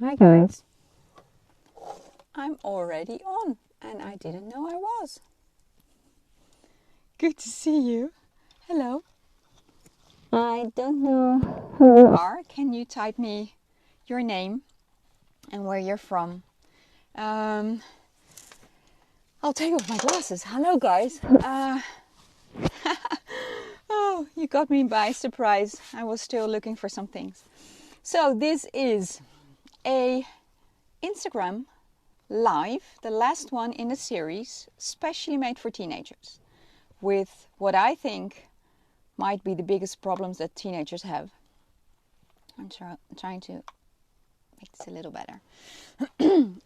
Hi guys. I'm already on and I didn't know I was. Good to see you. Hello. I don't know who you are. Can you type me your name and where you're from? I'll take off my glasses. Hello guys. Oh, you got me by surprise. I was still looking for some things. So this is a Instagram live, the last one in the series, specially made for teenagers, with what I think might be the biggest problems that teenagers have. I'm trying to make this a little better.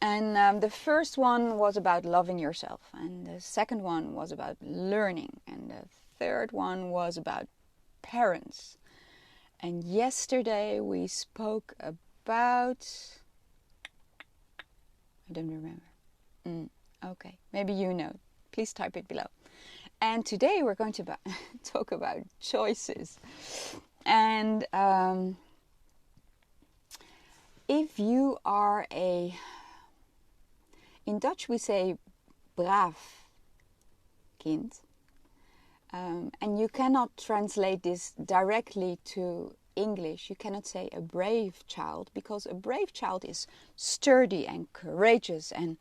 And the first one was about loving yourself, and the second one was about learning, and the third one was about parents. And yesterday we spoke about... I don't remember. Okay, maybe you know. Please type it below. And today we're going to talk about choices. And if you are in Dutch we say braaf kind. And you cannot translate this directly to English. You cannot say a brave child, because a brave child is sturdy and courageous and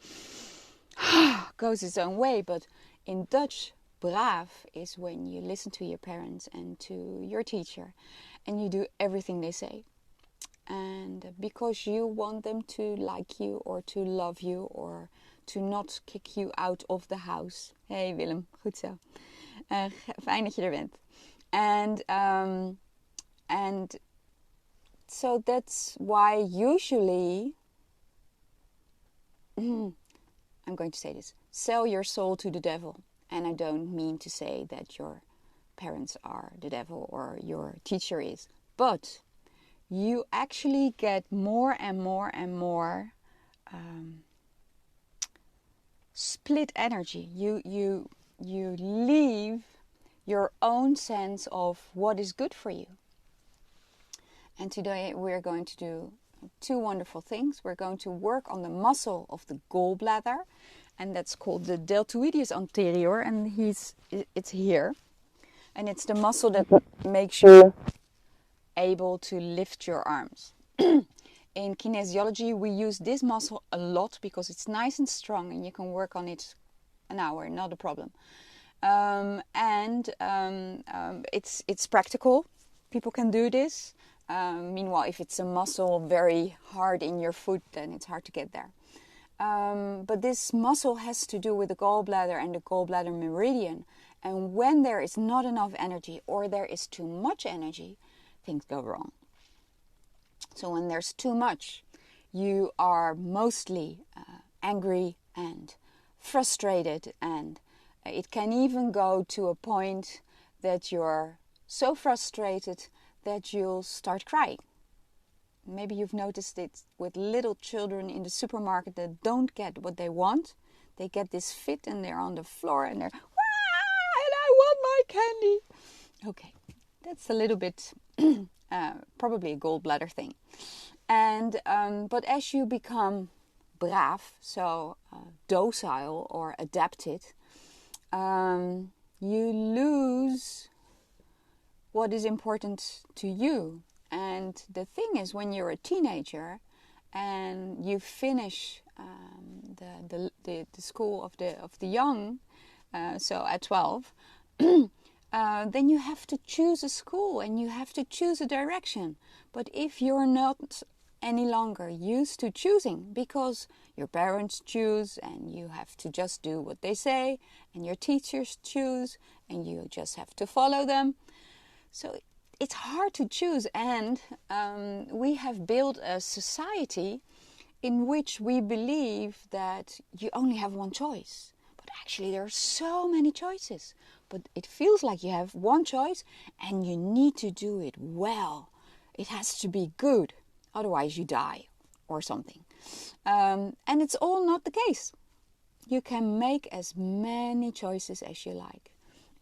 goes its own way. But in Dutch, braaf is when you listen to your parents and to your teacher and you do everything they say. And because you want them to like you or to love you or to not kick you out of the house. Hey Willem, goed zo. Fijn dat je er bent. And so that's why usually, I'm going to say this, sell your soul to the devil. And I don't mean to say that your parents are the devil or your teacher is. But you actually get more and more and more split energy. You leave your own sense of what is good for you. And today we're going to do two wonderful things. We're going to work on the muscle of the gallbladder, and that's called the deltoideus anterior, and it's here. And it's the muscle that makes you able to lift your arms. In kinesiology we use this muscle a lot because it's nice and strong and you can work on it an hour, not a problem. It's practical. People can do this. Meanwhile, if it's a muscle very hard in your foot, then it's hard to get there. But this muscle has to do with the gallbladder and the gallbladder meridian. And when there is not enough energy or there is too much energy, things go wrong. So when there's too much, you are mostly angry and frustrated, and it can even go to a point that you're so frustrated that you'll start crying. Maybe you've noticed it with little children in the supermarket that don't get what they want. They get this fit and they're on the floor and they're, "Wah, and I want my candy." Okay, that's a little bit probably a gallbladder thing. And but as you become braaf, so docile or adapted, you lose what is important to you. And the thing is, when you're a teenager and you finish the school of the young, so at 12, then you have to choose a school and you have to choose a direction. But if you're not any longer used to choosing, because your parents choose and you have to just do what they say, and your teachers choose and you just have to follow them, so it's hard to choose. And we have built a society in which we believe that you only have one choice. But actually there are so many choices. But it feels like you have one choice and you need to do it well. It has to be good. Otherwise you die or something. And it's all not the case. You can make as many choices as you like.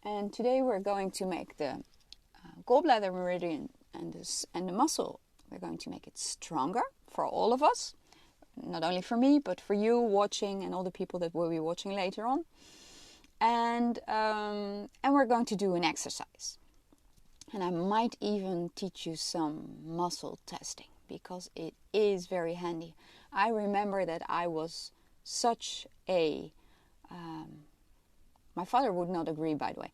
And today we're going to make the gallbladder meridian and the muscle. We're going to make it stronger for all of us. not only for me, but for you watching and all the people that will be watching later on. And we're going to do an exercise. And I might even teach you some muscle testing, because it is very handy. I remember that I was such a... my father would not agree, by the way.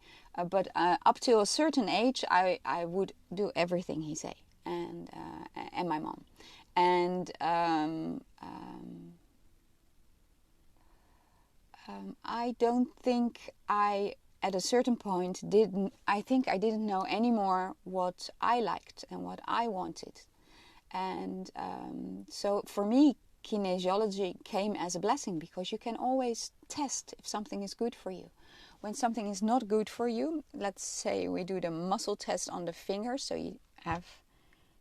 But up to a certain age, I would do everything he say, and my mom. And I don't think at a certain point, I didn't know anymore what I liked and what I wanted. And so for me, kinesiology came as a blessing, because you can always test if something is good for you. When something is not good for you, let's say we do the muscle test on the fingers. So you have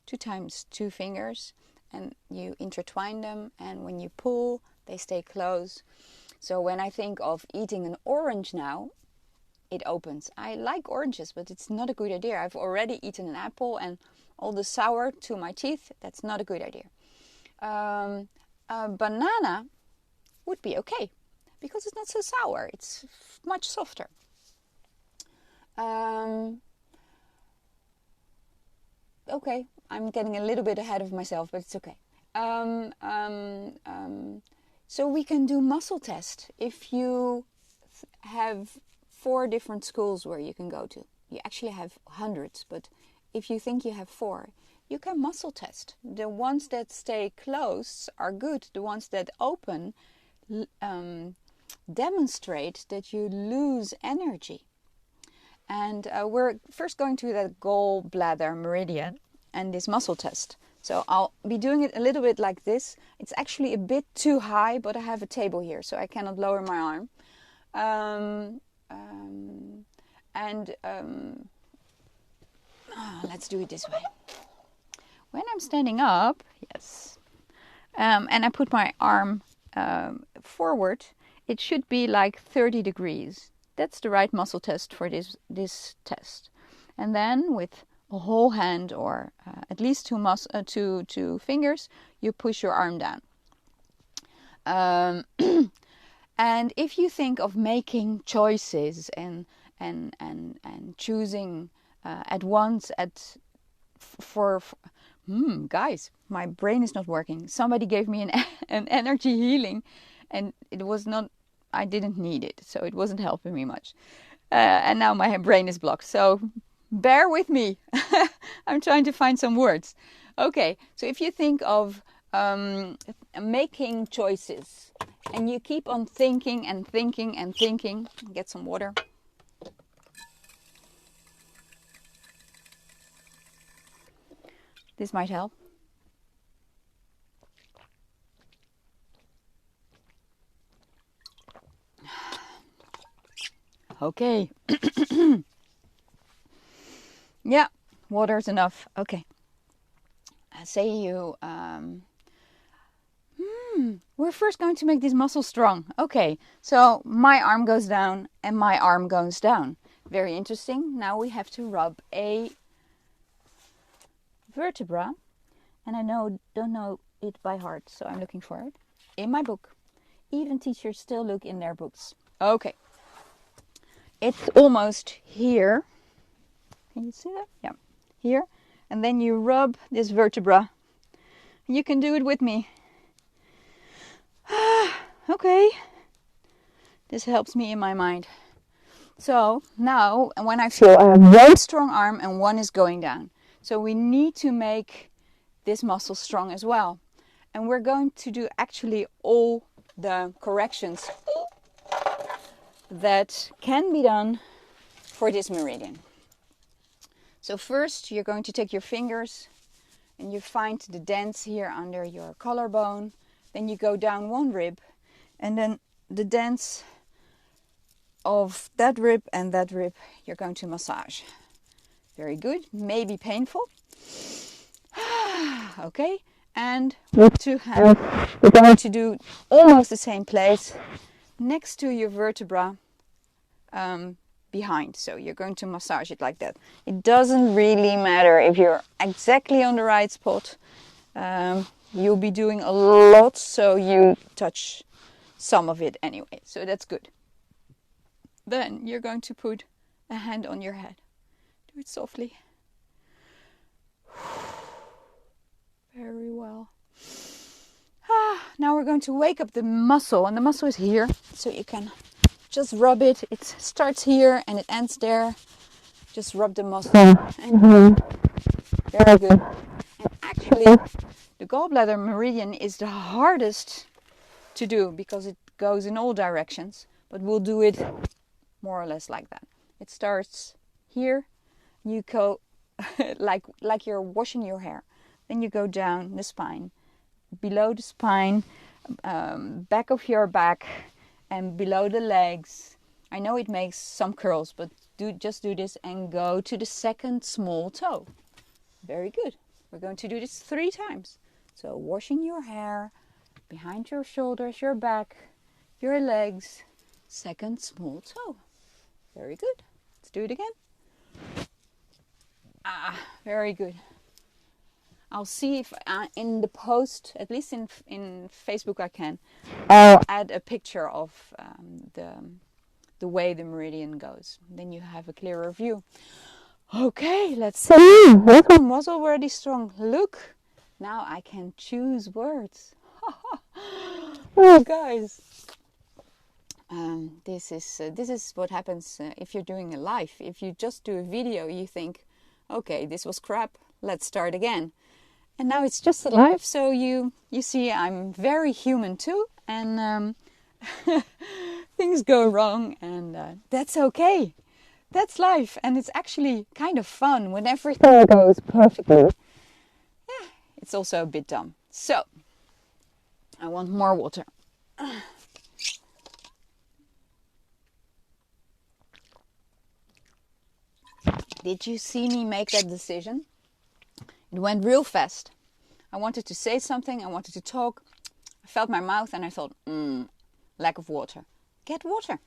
2 times 2 fingers and you intertwine them, and when you pull, they stay close. So when I think of eating an orange now, it opens. I like oranges, but it's not a good idea. I've already eaten an apple and all the sour to my teeth. That's not a good idea. A banana would be okay, because it's not so sour. It's much softer. Okay, I'm getting a little bit ahead of myself, but it's okay. So we can do muscle test. If you have 4 different schools where you can go to, you actually have hundreds, but if you think you have 4, you can muscle test. The ones that stay closed are good. The ones that open demonstrate that you lose energy. And we're first going to the galblather meridian and this muscle test. So I'll be doing it a little bit like this. It's actually a bit too high, but I have a table here, so I cannot lower my arm. Let's do it this way. When I'm standing up, yes, and I put my arm forward, it should be like 30 degrees. That's the right muscle test for this test. And then with a whole hand, or at least two fingers, you push your arm down. And if you think of making choices and choosing at once guys, my brain is not working. Somebody gave me an energy healing, and it was not. I didn't need it, so it wasn't helping me much. And now my brain is blocked. So bear with me. I'm trying to find some words. Okay, so if you think of making choices, and you keep on thinking and thinking and thinking, get some water. This might help. Okay. Yeah, water's enough. Okay. Say you... we're first going to make these muscles strong. Okay, so my arm goes down and my arm goes down. Very interesting. Now we have to rub a vertebra. And I don't know it by heart, so I'm looking for it in my book. Even teachers still look in their books. Okay. It's almost here. Can you see that? Yeah. Here. And then you rub this vertebra. You can do it with me. Okay. This helps me in my mind. So now, when I feel I have one strong arm and one is going down. So we need to make this muscle strong as well. And we're going to do actually all the corrections that can be done for this meridian. So first you're going to take your fingers and you find the dents here under your collarbone. Then you go down one rib, and then the dents of that rib and that rib you're going to massage. Very good. Maybe painful. Okay. And with 2 hands we're going to do almost the same place next to your vertebra behind. So you're going to massage it like that. It doesn't really matter if you're exactly on the right spot. you'll be doing a lot, so you touch some of it anyway, so that's good. Then you're going to put a hand on your head. Do it softly. Very well. Now we're going to wake up the muscle, and the muscle is here, so you can just rub it. It starts here and it ends there. Just rub the muscle. And very good. And actually, the gallbladder meridian is the hardest to do because it goes in all directions, but we'll do it more or less like that. It starts here, you go like you're washing your hair. Then you go down the spine, below the spine, back of your back, and below the legs. I know it makes some curls, but just do this and go to the second small toe. Very good. We're going to do this 3 times. So washing your hair, behind your shoulders, your back, your legs, second small toe. Very good. Let's do it again. Very good. I'll see if in the post, at least in Facebook I can, I'll add a picture of the way the meridian goes. Then you have a clearer view. Okay, let's see. That one was already strong. Look, now I can choose words. Oh, guys. This is what happens if you're doing a live. If you just do a video, you think, okay, this was crap. Let's start again. And now it's just a live, so you see I'm very human too, and things go wrong, and that's okay. That's life, and it's actually kind of fun when everything goes perfectly. Yeah, it's also a bit dumb. So, I want more water. Did you see me make that decision? It went real fast. I wanted to say something, I wanted to talk. I felt my mouth and I thought, lack of water. Get water.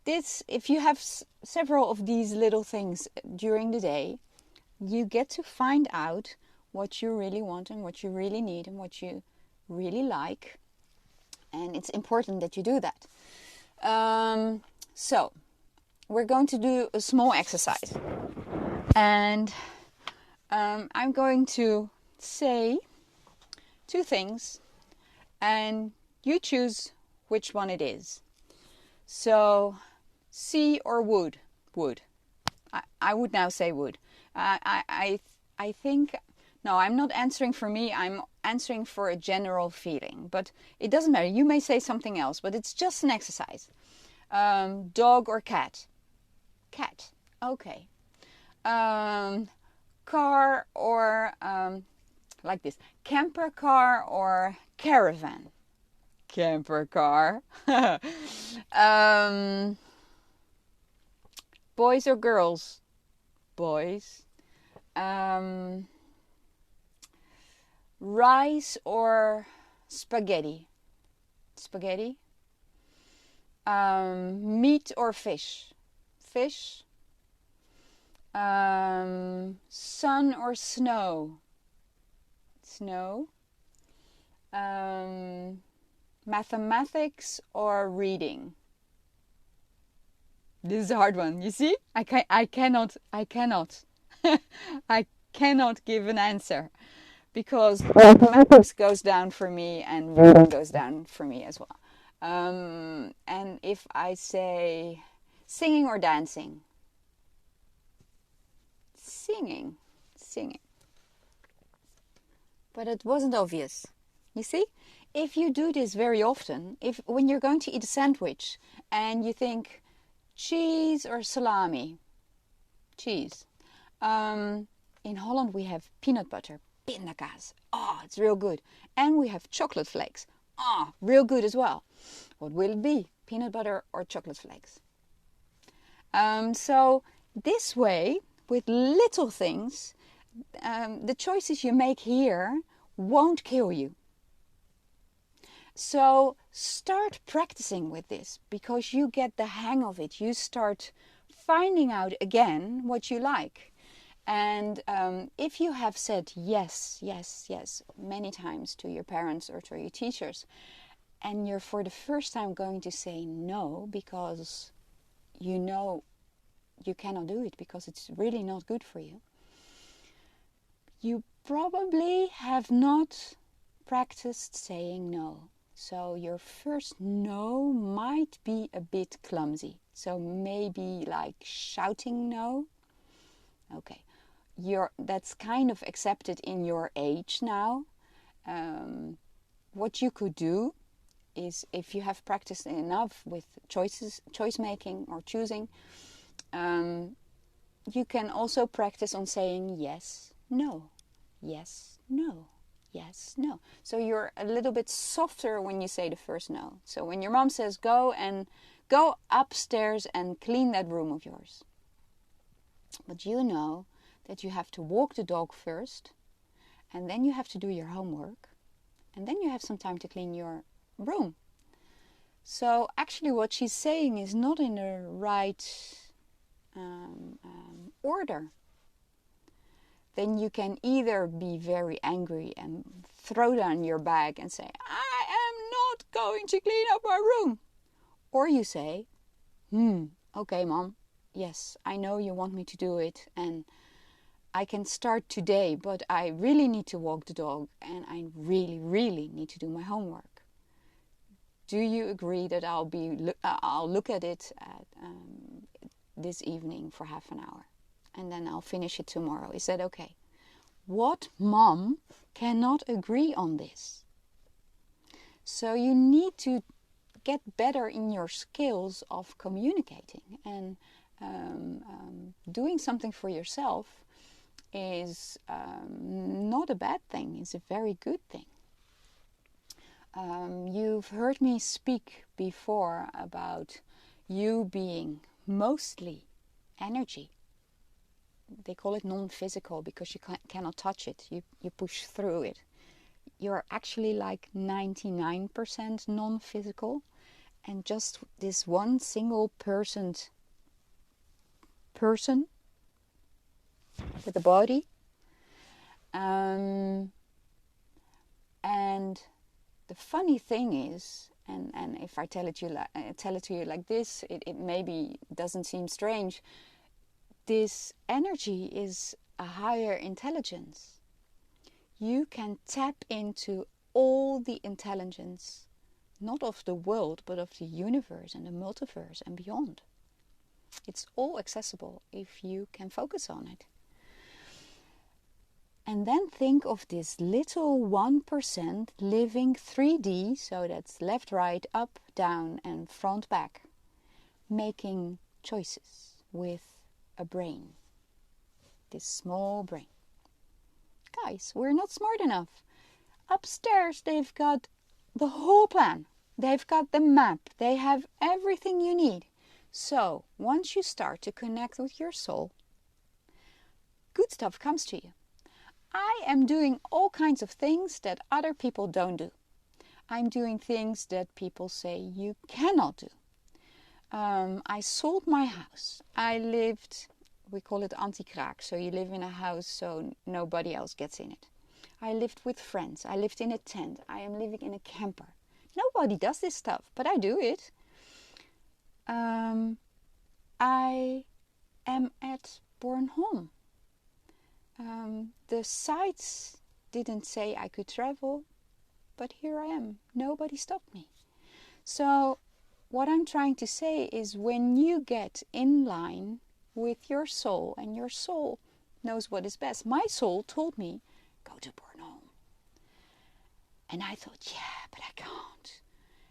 If you have several of these little things during the day, you get to find out what you really want and what you really need and what you really like. And it's important that you do that. So, we're going to do a small exercise. And I'm going to say 2 things and you choose which one it is. So, see or would? Would. I would now say would. I think, no, I'm not answering for me, I'm answering for a general feeling. But it doesn't matter, you may say something else, but it's just an exercise. Dog or cat? Cat, okay. Car or, like this, camper car or caravan? Camper car. Boys or girls? Boys. Rice or spaghetti? Spaghetti. Meat or fish? Fish. Sun or snow? Snow. Mathematics or reading? This is a hard one. You see? I cannot I cannot give an answer because mathematics goes down for me and reading goes down for me as well. And if I say singing or dancing? Singing. But it wasn't obvious. You see? If you do this very often, when you're going to eat a sandwich and you think cheese or salami? Cheese. In Holland we have peanut butter, pindakaas. Oh, it's real good. And we have chocolate flakes. Oh, real good as well. What will it be? Peanut butter or chocolate flakes? So this way, with little things, the choices you make here won't kill you. So start practicing with this because you get the hang of it. You start finding out again what you like. And if you have said yes, yes, yes many times to your parents or to your teachers, and you're for the first time going to say no because you know you cannot do it because it's really not good for you, you probably have not practiced saying no. So your first no might be a bit clumsy. So maybe like shouting no. Okay, that's kind of accepted in your age now. What you could do is, if you have practiced enough with choice making or choosing, you can also practice on saying yes, no, yes, no, yes, no. So you're a little bit softer when you say the first no. So when your mom says go upstairs and clean that room of yours, but you know that you have to walk the dog first, and then you have to do your homework, and then you have some time to clean your room. So actually what she's saying is not in the right order. Then you can either be very angry and throw down your bag and say, I am not going to clean up my room. Or you say, okay, Mom, yes, I know you want me to do it, and I can start today, but I really need to walk the dog, and I really, really need to do my homework. Do you agree that I'll look at it this evening for half an hour, and then I'll finish it tomorrow? Is that okay? What mom cannot agree on this? So you need to get better in your skills of communicating, and doing something for yourself is not a bad thing. It's a very good thing. You've heard me speak before about you being mostly energy. They call it non-physical because you cannot touch it. You push through it. You're actually like 99% non-physical, and just this one single person with a body. And the funny thing is, and if I tell it to you like this, it maybe doesn't seem strange. This energy is a higher intelligence. You can tap into all the intelligence, not of the world, but of the universe and the multiverse and beyond. It's all accessible if you can focus on it. And then think of this little 1% living 3D, so that's left, right, up, down, and front, back, making choices with a brain. This small brain. Guys, we're not smart enough. Upstairs, they've got the whole plan. They've got the map. They have everything you need. So, once you start to connect with your soul, good stuff comes to you. I am doing all kinds of things that other people don't do. I'm doing things that people say you cannot do. I sold my house. I lived, we call it anti-kraak, so you live in a house so nobody else gets in it. I lived with friends. I lived in a tent. I am living in a camper. Nobody does this stuff, but I do it. I am at Bornholm. The sites didn't say I could travel, but here I am. Nobody stopped me. So what I'm trying to say is, when you get in line with your soul, and your soul knows what is best. My soul told me, go to Bornholm. And I thought, yeah, but I can't.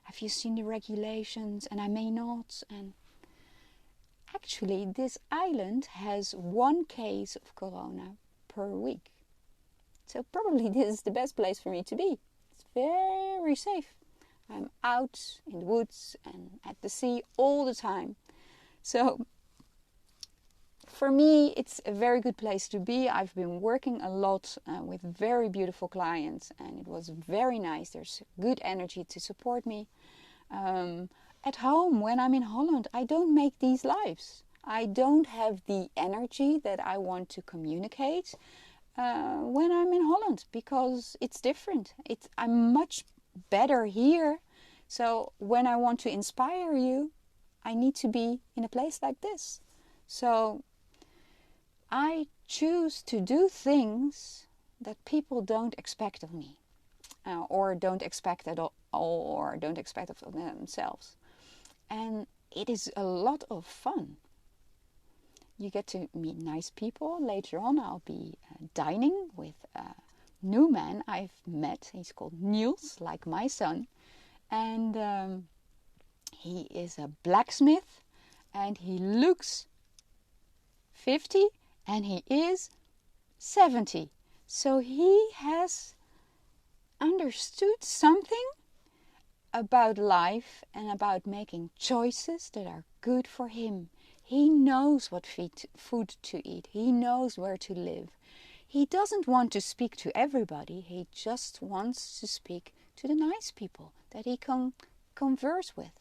Have you seen the regulations? And I may not. And actually, this island has 1 case of corona per week. So probably this is the best place for me to be. It's very safe. I'm out in the woods and at the sea all the time. So for me, it's a very good place to be. I've been working a lot with very beautiful clients, and it was very nice. There's good energy to support me. At home, when I'm in Holland, I don't make these lives. I don't have the energy that I want to communicate when I'm in Holland, because it's different. I'm much better here. So when I want to inspire you, I need to be in a place like this. So I choose to do things that people don't expect of me, or don't expect at all, or don't expect of themselves. And it is a lot of fun. You get to meet nice people. Later on, I'll be dining with a new man I've met. He's called Niels, like my son. And he is a blacksmith, and he looks 50 and he is 70. So he has understood something about life and about making choices that are good for him. He knows what food to eat. He knows where to live. He doesn't want to speak to everybody. He just wants to speak to the nice people that he can converse with.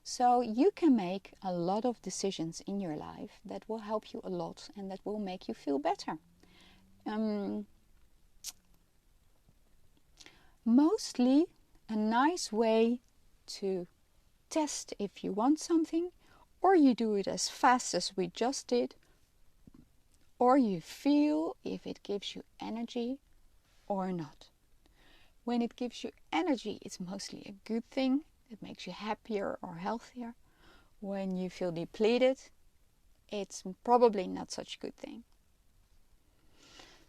So you can make a lot of decisions in your life that will help you a lot and that will make you feel better. Mostly a nice way to test if you want something, or you do it as fast as we just did, or you feel if it gives you energy or not. When it gives you energy, it's mostly a good thing. It makes you happier or healthier. When you feel depleted, it's probably not such a good thing.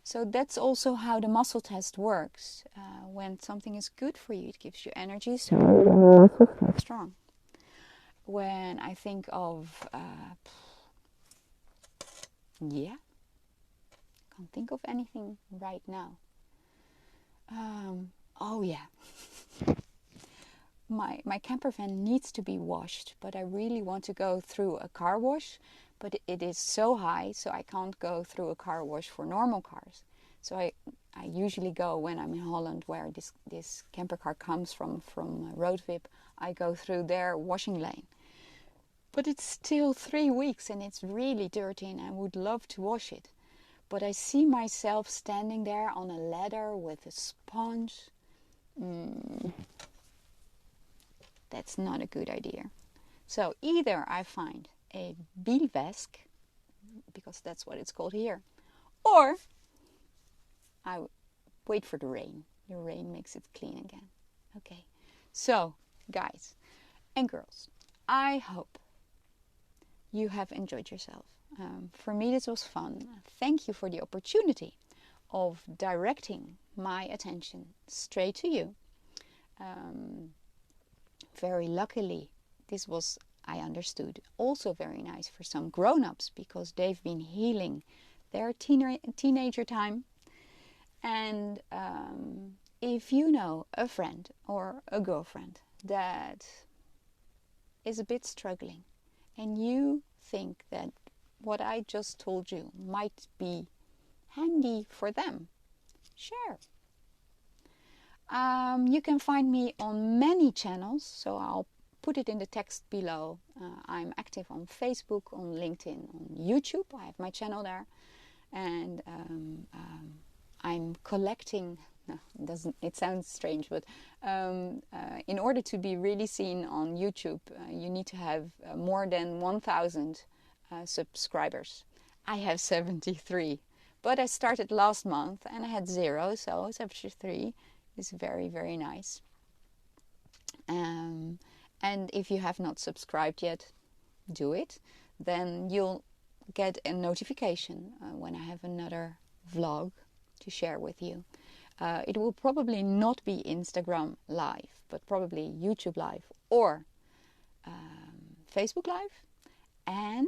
So that's also how the muscle test works. When something is good for you, it gives you energy, so your muscles get strong. When I think of, can't think of anything right now. Oh yeah, my camper van needs to be washed, but I really want to go through a car wash, but it is so high, so I can't go through a car wash for normal cars. So I usually go when I'm in Holland, where this camper car comes from Roadvip. I go through their washing lane. But it's still 3 weeks and it's really dirty, and I would love to wash it. But I see myself standing there on a ladder with a sponge. That's not a good idea. So either I find a bilvesk, because that's what it's called here, or I wait for the rain. The rain makes it clean again. Okay. So, guys and girls, I hope you have enjoyed yourself. For me, this was fun. Thank you for the opportunity of directing my attention straight to you. Very luckily, this was, I understood, also very nice for some grown-ups, because they've been healing their teenager time. And if you know a friend or a girlfriend that is a bit struggling, and you think that what I just told you might be handy for them, share. You can find me on many channels, so I'll put it in the text below. I'm active on Facebook, on LinkedIn, on YouTube. I have my channel there. And I'm collecting, no, it sounds strange, but in order to be really seen on YouTube, you need to have more than 1,000 subscribers. I have 73, but I started last month and I had 0, so 73 is very, very nice. And if you have not subscribed yet, do it. Then you'll get a notification when I have another vlog to share with you. It will probably not be Instagram live, but probably YouTube live or Facebook live. And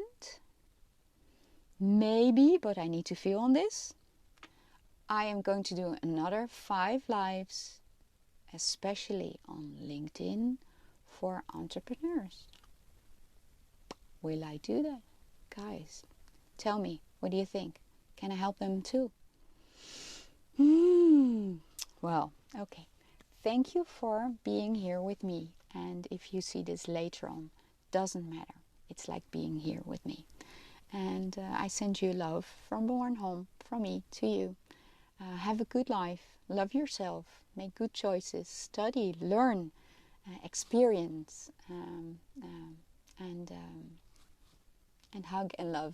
maybe, but I need to feel on this, I am going to do another 5 lives, especially on LinkedIn, for entrepreneurs. Will I do that? Guys, tell me, what do you think? Can I help them too? Well, okay. Thank you for being here with me. And if you see this later on, doesn't matter. It's like being here with me. And I send you love from Born Home, from me to you. Have a good life. Love yourself. Make good choices. Study, learn, experience, and hug and love.